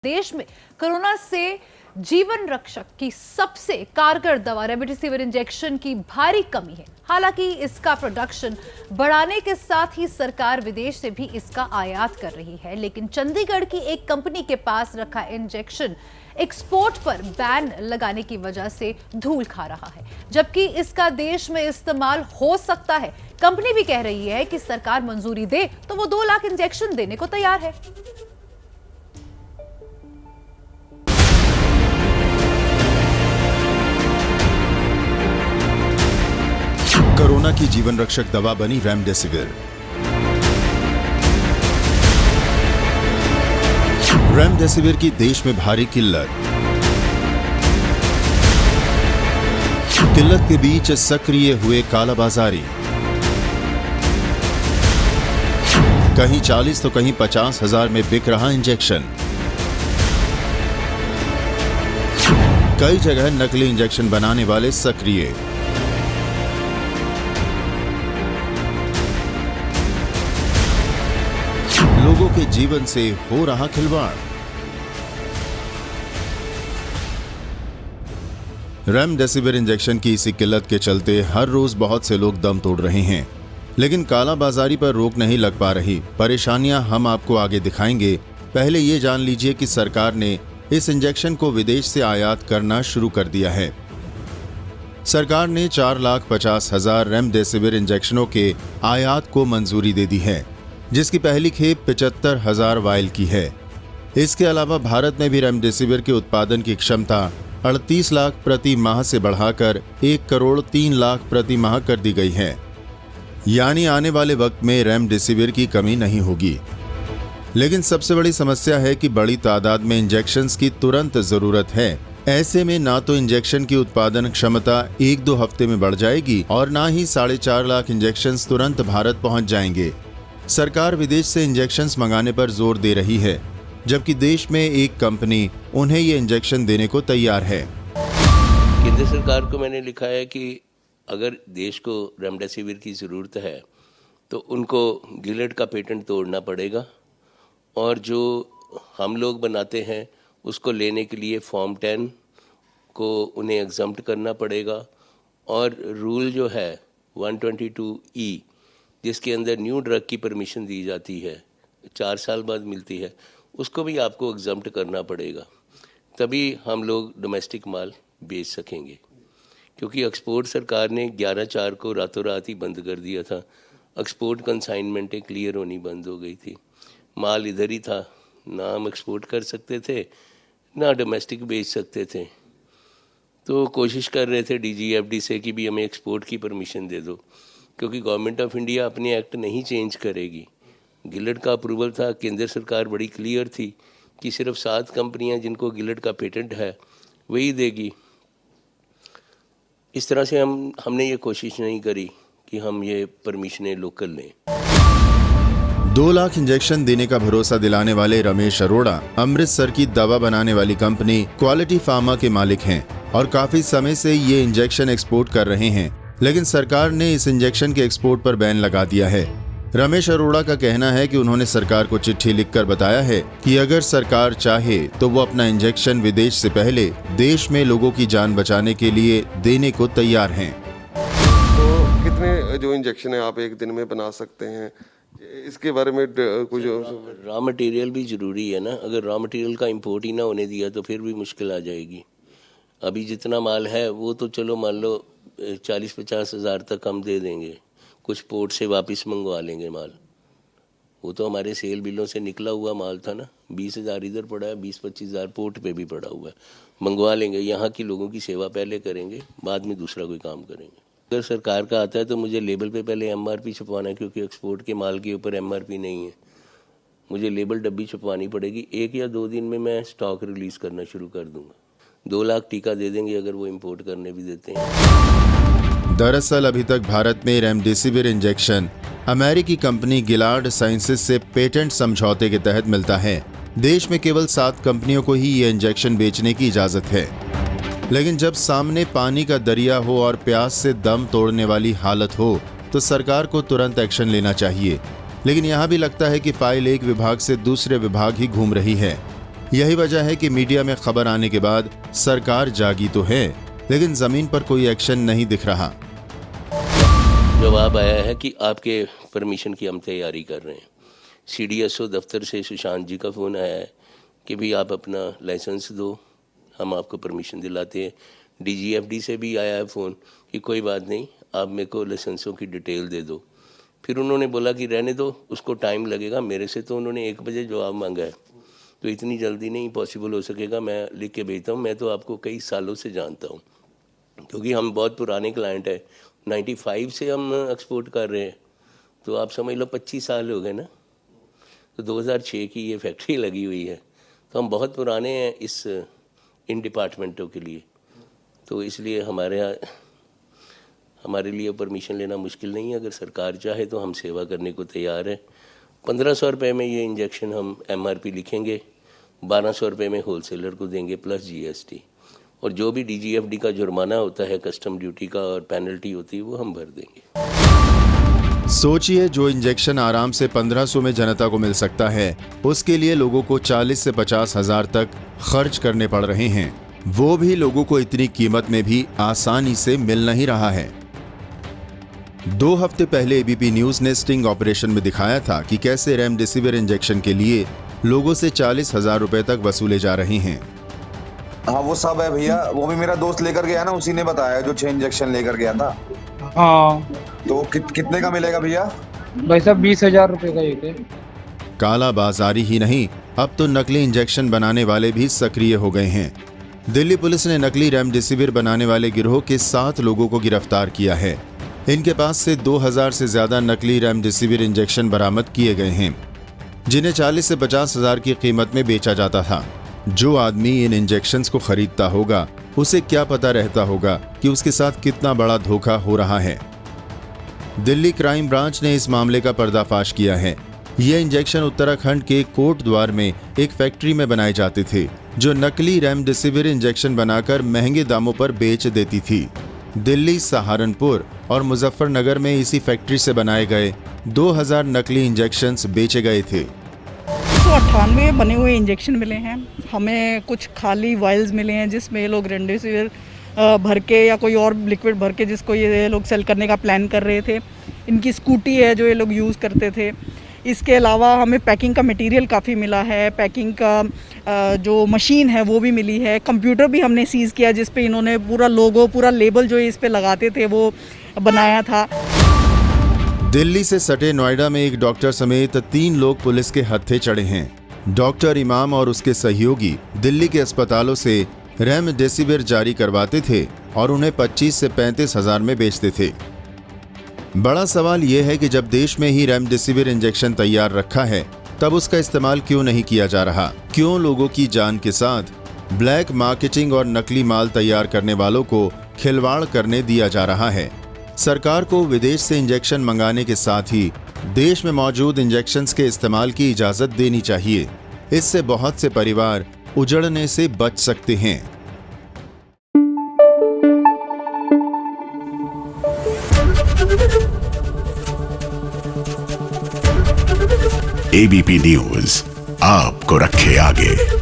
देश में कोरोना से जीवन रक्षक की सबसे कारगर दवा रेमडेसिविर इंजेक्शन की भारी कमी है। हालांकि इसका प्रोडक्शन बढ़ाने के साथ ही सरकार विदेश से भी इसका आयात कर रही है, लेकिन चंडीगढ़ की एक कंपनी के पास रखा इंजेक्शन एक्सपोर्ट पर बैन लगाने की वजह से धूल खा रहा है, जबकि इसका देश में इस्तेमाल हो सकता है। कंपनी भी कह रही है कि सरकार मंजूरी दे तो वो 2 लाख इंजेक्शन देने को तैयार है। कोरोना की जीवन रक्षक दवा बनी रेमडेसिविर। रेमडेसिविर की देश में भारी किल्लत के बीच सक्रिय हुए कालाबाजारी। कहीं 40 तो कहीं 50,000 में बिक रहा इंजेक्शन। कई जगह नकली इंजेक्शन बनाने वाले सक्रिय। लोगों के जीवन से हो रहा खिलवाड़। रेमडेसिविर इंजेक्शन की इसी किल्लत के चलते हर रोज बहुत से लोग दम तोड़ रहे हैं, लेकिन कालाबाजारी पर रोक नहीं लग पा रही। परेशानियां हम आपको आगे दिखाएंगे। पहले ये जान लीजिए कि सरकार ने इस इंजेक्शन को विदेश से आयात करना शुरू कर दिया है। सरकार ने 4,50,000 रेमडेसिविर इंजेक्शनों के आयात को मंजूरी दे दी है, जिसकी पहली खेप 75,000 वायल की है। इसके अलावा भारत में भी रेमडेसिविर के उत्पादन की क्षमता 38 लाख प्रति माह से बढ़ाकर 1 करोड़ 3 लाख प्रति माह कर दी गई है। यानी आने वाले वक्त में रेमडेसिविर की कमी नहीं होगी। लेकिन सबसे बड़ी समस्या है कि बड़ी तादाद में इंजेक्शंस की तुरंत जरूरत है। ऐसे में ना तो इंजेक्शन की उत्पादन क्षमता 1-2 हफ्ते में बढ़ जाएगी और ना ही 4.5 लाख इंजेक्शंस तुरंत भारत पहुंच जाएंगे। सरकार विदेश से इंजेक्शंस मंगाने पर जोर दे रही है, जबकि देश में एक कंपनी उन्हें ये इंजेक्शन देने को तैयार है। केंद्र सरकार को मैंने लिखा है कि अगर देश को रेमडेसिविर की ज़रूरत है तो उनको गिलेड का पेटेंट तोड़ना पड़ेगा और जो हम लोग बनाते हैं उसको लेने के लिए फॉर्म 10 को उन्हें एग्जम्प्ट करना पड़ेगा और रूल जो है 122E जिसके अंदर न्यू ड्रग की परमिशन दी जाती है 4 साल बाद मिलती है, उसको भी आपको एग्जम्प्ट करना पड़ेगा, तभी हम लोग डोमेस्टिक माल बेच सकेंगे। क्योंकि एक्सपोर्ट सरकार ने 11/4 को रातों रात ही बंद कर दिया था। एक्सपोर्ट कंसाइनमेंटें क्लियर होनी बंद हो गई थी। माल इधर ही था, ना हम एक्सपोर्ट कर सकते थे ना डोमेस्टिक बेच सकते थे। तो कोशिश कर रहे थे DGFD से कि भी हमें एक्सपोर्ट की परमिशन दे दो, क्योंकि गवर्नमेंट ऑफ इंडिया अपने एक्ट नहीं चेंज करेगी। गिलेड का अप्रूवल था, केंद्र सरकार बड़ी क्लियर थी कि सिर्फ 7 कंपनियां जिनको गिलेड का पेटेंट है वही देगी। इस तरह से हमने ये कोशिश नहीं करी कि हम ये परमिशनें लोकल लें। 2 लाख इंजेक्शन देने का भरोसा दिलाने वाले रमेश अरोड़ा अमृतसर की दवा बनाने वाली कंपनी क्वालिटी फार्मा के मालिक हैं और काफी समय से ये इंजेक्शन एक्सपोर्ट कर रहे हैं, लेकिन सरकार ने इस इंजेक्शन के एक्सपोर्ट पर बैन लगा दिया है। रमेश अरोड़ा का कहना है कि उन्होंने सरकार को चिट्ठी लिखकर बताया है कि अगर सरकार चाहे तो वो अपना इंजेक्शन विदेश से पहले देश में लोगों की जान बचाने के लिए देने को तैयार हैं। तो कितने जो इंजेक्शन है आप एक दिन में बना सकते हैं, इसके बारे में कुछ? रॉ मटेरियल भी ज़रूरी है ना। अगर रॉ मटेरियल का इंपोर्ट ही ना होने दिया तो फिर भी मुश्किल आ जाएगी। अभी जितना माल है वो तो चलो मान लो 40-50 हज़ार तक हम दे देंगे, कुछ पोर्ट से वापस मंगवा लेंगे माल। वो तो हमारे सेल बिलों से निकला हुआ माल था ना। 20,000 इधर पड़ा है, 20-25 हज़ार पोर्ट पे भी पड़ा हुआ है, मंगवा लेंगे। यहाँ की लोगों की सेवा पहले करेंगे, बाद में दूसरा कोई काम करेंगे। अगर सरकार का आता है तो मुझे लेबल पे पहले MRP छपवाना है, क्योंकि एक्सपोर्ट के माल के ऊपर MRP नहीं है। मुझे लेबल डब्बी छपवानी पड़ेगी। 1 या 2 दिन में मैं स्टॉक रिलीज़ करना शुरू कर दूँगा। 2 लाख टीका दे देंगे अगर वो इंपोर्ट करने भी देते हैं। दरअसल अभी तक भारत में रेमडेसिविर इंजेक्शन अमेरिकी कंपनी गिलाड साइंसेज से पेटेंट समझौते के तहत मिलता है। देश में केवल 7 कंपनियों को ही ये इंजेक्शन बेचने की इजाजत है। लेकिन जब सामने पानी का दरिया हो और प्यास से दम तोड़ने वाली हालत हो तो सरकार को तुरंत एक्शन लेना चाहिए। लेकिन यहाँ भी लगता है कि फाइल एक विभाग से दूसरे विभाग ही घूम रही है। यही वजह है कि मीडिया में खबर आने के बाद सरकार जागी तो है, लेकिन जमीन पर कोई एक्शन नहीं दिख रहा। जवाब आया है कि आपके परमिशन की हम तैयारी कर रहे हैं। CDSO दफ्तर से सुशांत जी का फ़ोन आया है कि भी आप अपना लाइसेंस दो, हम आपको परमिशन दिलाते हैं। DGFD से भी आया है फ़ोन कि कोई बात नहीं, आप मेरे को लाइसेंसों की डिटेल दे दो। फिर उन्होंने बोला कि रहने दो, उसको टाइम लगेगा। मेरे से तो उन्होंने 1 बजे जवाब मांगा है, तो इतनी जल्दी नहीं पॉसिबल हो सकेगा। मैं लिख के भेजता हूँ। मैं तो आपको कई सालों से जानता हूँ, क्योंकि हम बहुत पुराने क्लाइंट हैं। 95 से हम एक्सपोर्ट कर रहे हैं, तो आप समझ लो 25 साल हो गए ना। तो 2006 की ये फैक्ट्री लगी हुई है, तो हम बहुत पुराने हैं इन डिपार्टमेंटों के लिए। तो इसलिए हमारे लिए परमिशन लेना मुश्किल नहीं है। अगर सरकार चाहे तो हम सेवा करने को तैयार है। 1500 रुपये में ये इंजेक्शन हम MRP लिखेंगे, 1200 रुपये में होलसेलर को देंगे प्लस GST, और जो भी DGFD का जुर्माना होता है, कस्टम ड्यूटी का और पेनल्टी होती है, वो हम भर देंगे। सोचिए, जो इंजेक्शन आराम से 1500 में जनता को मिल सकता है, उसके लिए लोगों को 40 से 50 हजार तक खर्च करने पड़ रहे हैं। वो भी लोगों को इतनी कीमत में भी आसानी से मिल नहीं रहा है। 2 हफ्ते पहले ABP न्यूज ने स्टिंग ऑपरेशन में दिखाया था कि कैसे रेमडेसिविर इंजेक्शन के लिए लोगों से 40,000 रुपए तक वसूले जा रहे हैं। हाँ वो सब है भैया, वो भी मेरा दोस्त लेकर गया ना, उसी ने बताया, जो 6 इंजेक्शन लेकर गया था। हाँ तो कितने का मिलेगा भैया? भाई साहब 20,000 रुपए का एक है। काला बाजारी ही नहीं, अब तो नकली इंजेक्शन बनाने वाले भी सक्रिय हो गए हैं। दिल्ली पुलिस ने नकली रेमडेसिविर बनाने वाले गिरोह के 7 लोगों को गिरफ्तार किया है। इनके पास से 2000 से ज्यादा नकली रेमडेसिविर इंजेक्शन बरामद किए गए हैं, जिन्हें 40 से 50,000 की कीमत में बेचा जाता था। जो आदमी इन इंजेक्शंस को खरीदता होगा, उसे क्या पता रहता होगा कि उसके साथ कितना बड़ा धोखा हो रहा है। दिल्ली क्राइम ब्रांच ने इस मामले का पर्दाफाश किया है। ये इंजेक्शन उत्तराखंड के कोटद्वार में एक फैक्ट्री में बनाए जाते थे, जो नकली रेमडेसिविर इंजेक्शन बनाकर महंगे दामों पर बेच देती थी। दिल्ली, सहारनपुर और मुजफ्फरनगर में इसी फैक्ट्री से बनाए गए 2000 नकली इंजेक्शंस बेचे गए थे। 198 बने हुए इंजेक्शन मिले हैं हमें। कुछ खाली वाइल्स मिले हैं जिसमें ये लोग रेमडेसिविर भर के या कोई और लिक्विड भर के, जिसको ये लोग सेल करने का प्लान कर रहे थे। इनकी स्कूटी है जो ये लोग यूज़ करते थे। इसके अलावा हमें पैकिंग का मटेरियल काफ़ी मिला है। पैकिंग का जो मशीन है वो भी मिली है। कंप्यूटर भी हमने सीज़ किया, जिस पे इन्होंने पूरा लोगो, पूरा लेबल जो इस पे लगाते थे वो बनाया था। दिल्ली से सटे नोएडा में एक डॉक्टर समेत 3 लोग पुलिस के हत्थे चढ़े हैं। डॉक्टर इमाम और उसके सहयोगी दिल्ली के अस्पतालों से रेमडेसिविर जारी करवाते थे और उन्हें 25 से 35 हजार में बेचते थे। बड़ा सवाल यह है कि जब देश में ही रेमडेसिविर इंजेक्शन तैयार रखा है, तब उसका इस्तेमाल क्यों नहीं किया जा रहा? क्यों लोगों की जान के साथ ब्लैक मार्केटिंग और नकली माल तैयार करने वालों को खिलवाड़ करने दिया जा रहा है? सरकार को विदेश से इंजेक्शन मंगाने के साथ ही देश में मौजूद इंजेक्शंस के इस्तेमाल की इजाजत देनी चाहिए। इससे बहुत से परिवार उजड़ने से बच सकते हैं। ABP न्यूज आपको रखे आगे।